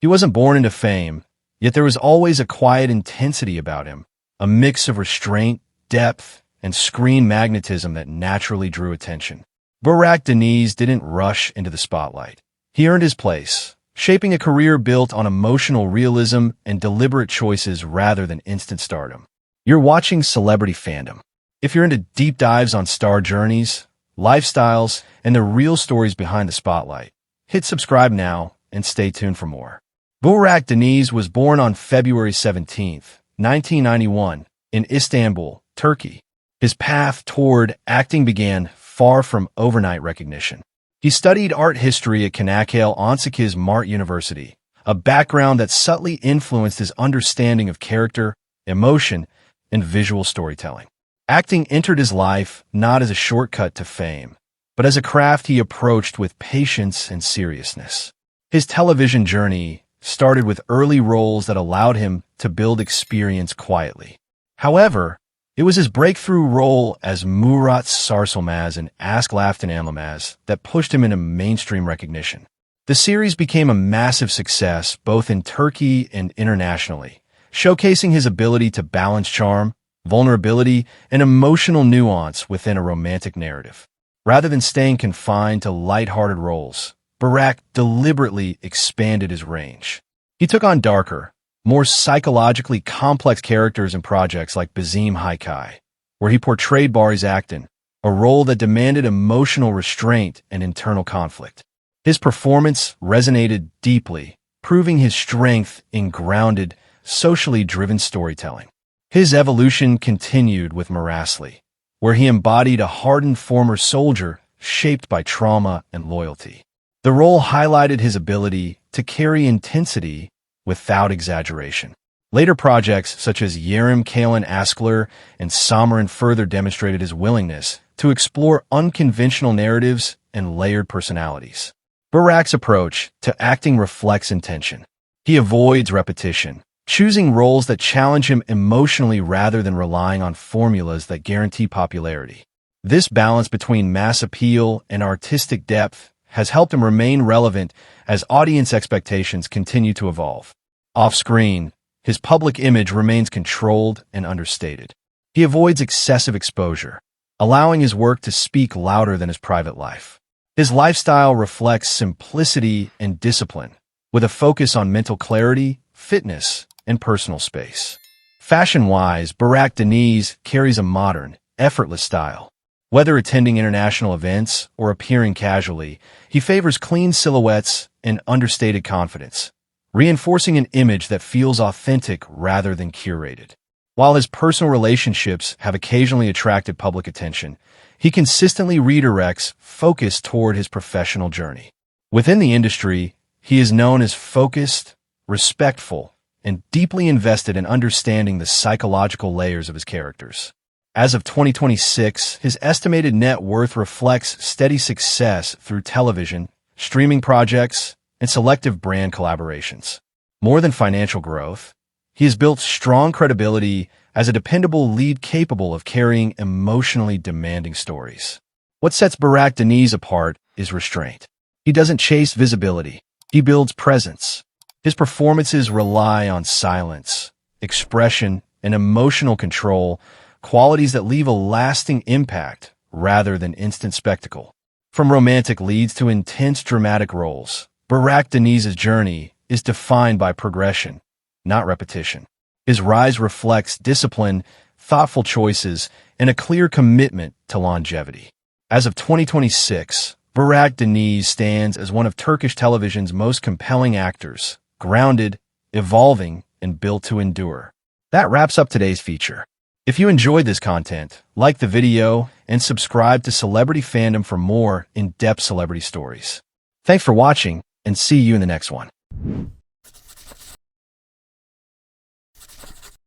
He wasn't born into fame, yet there was always a quiet intensity about him, a mix of restraint, depth, and screen magnetism that naturally drew attention. Burak Deniz didn't rush into the spotlight. He earned his place, shaping a career built on emotional realism and deliberate choices rather than instant stardom. You're watching Celebrity Fandom. If you're into deep dives on star journeys, lifestyles, and the real stories behind the spotlight, hit subscribe now and stay tuned for more. Burak Deniz was born on February 17, 1991, in Istanbul, Turkey. His path toward acting began far from overnight recognition. He studied art history at Çanakkale Mart University, a background that subtly influenced his understanding of character, emotion, and visual storytelling. Acting entered his life not as a shortcut to fame, but as a craft he approached with patience and seriousness. His television journey started with early roles that allowed him to build experience quietly. However, it was his breakthrough role as Murat Sarsılmaz in Aşk Laftan Anlamaz that pushed him into mainstream recognition. The series became a massive success both in Turkey and internationally, showcasing his ability to balance charm, vulnerability, and emotional nuance within a romantic narrative. Rather than staying confined to lighthearted roles, Burak deliberately expanded his range. He took on darker, more psychologically complex characters in projects like Bizim Hikaye, where he portrayed Barış Aktan, a role that demanded emotional restraint and internal conflict. His performance resonated deeply, proving his strength in grounded, socially driven storytelling. His evolution continued with Maraşlı, where he embodied a hardened former soldier shaped by trauma and loyalty. The role highlighted his ability to carry intensity without exaggeration. Later projects such as Yerim Kalan Askler and Samarin further demonstrated his willingness to explore unconventional narratives and layered personalities. Burak's approach to acting reflects intention. He avoids repetition, choosing roles that challenge him emotionally rather than relying on formulas that guarantee popularity. This balance between mass appeal and artistic depth has helped him remain relevant as audience expectations continue to evolve. Off-screen, his public image remains controlled and understated. He avoids excessive exposure, allowing his work to speak louder than his private life. His lifestyle reflects simplicity and discipline, with a focus on mental clarity, fitness, and personal space. Fashion-wise, Burak Deniz carries a modern, effortless style. Whether attending international events or appearing casually, he favors clean silhouettes and understated confidence, reinforcing an image that feels authentic rather than curated. While his personal relationships have occasionally attracted public attention, he consistently redirects focus toward his professional journey. Within the industry, he is known as focused, respectful, and deeply invested in understanding the psychological layers of his characters. As of 2026, his estimated net worth reflects steady success through television, streaming projects, and selective brand collaborations. More than financial growth, he has built strong credibility as a dependable lead capable of carrying emotionally demanding stories. What sets Burak Deniz apart is restraint. He doesn't chase visibility. He builds presence. His performances rely on silence, expression, and emotional control, qualities that leave a lasting impact rather than instant spectacle. From romantic leads to intense dramatic roles, Burak Deniz's journey is defined by progression, not repetition. His rise reflects discipline, thoughtful choices, and a clear commitment to longevity. As of 2026, Burak Deniz stands as one of Turkish television's most compelling actors, grounded, evolving, and built to endure. That wraps up today's feature. If you enjoyed this content, like the video and subscribe to Celebrity Fandom for more in-depth celebrity stories. Thanks for watching, and see you in the next one.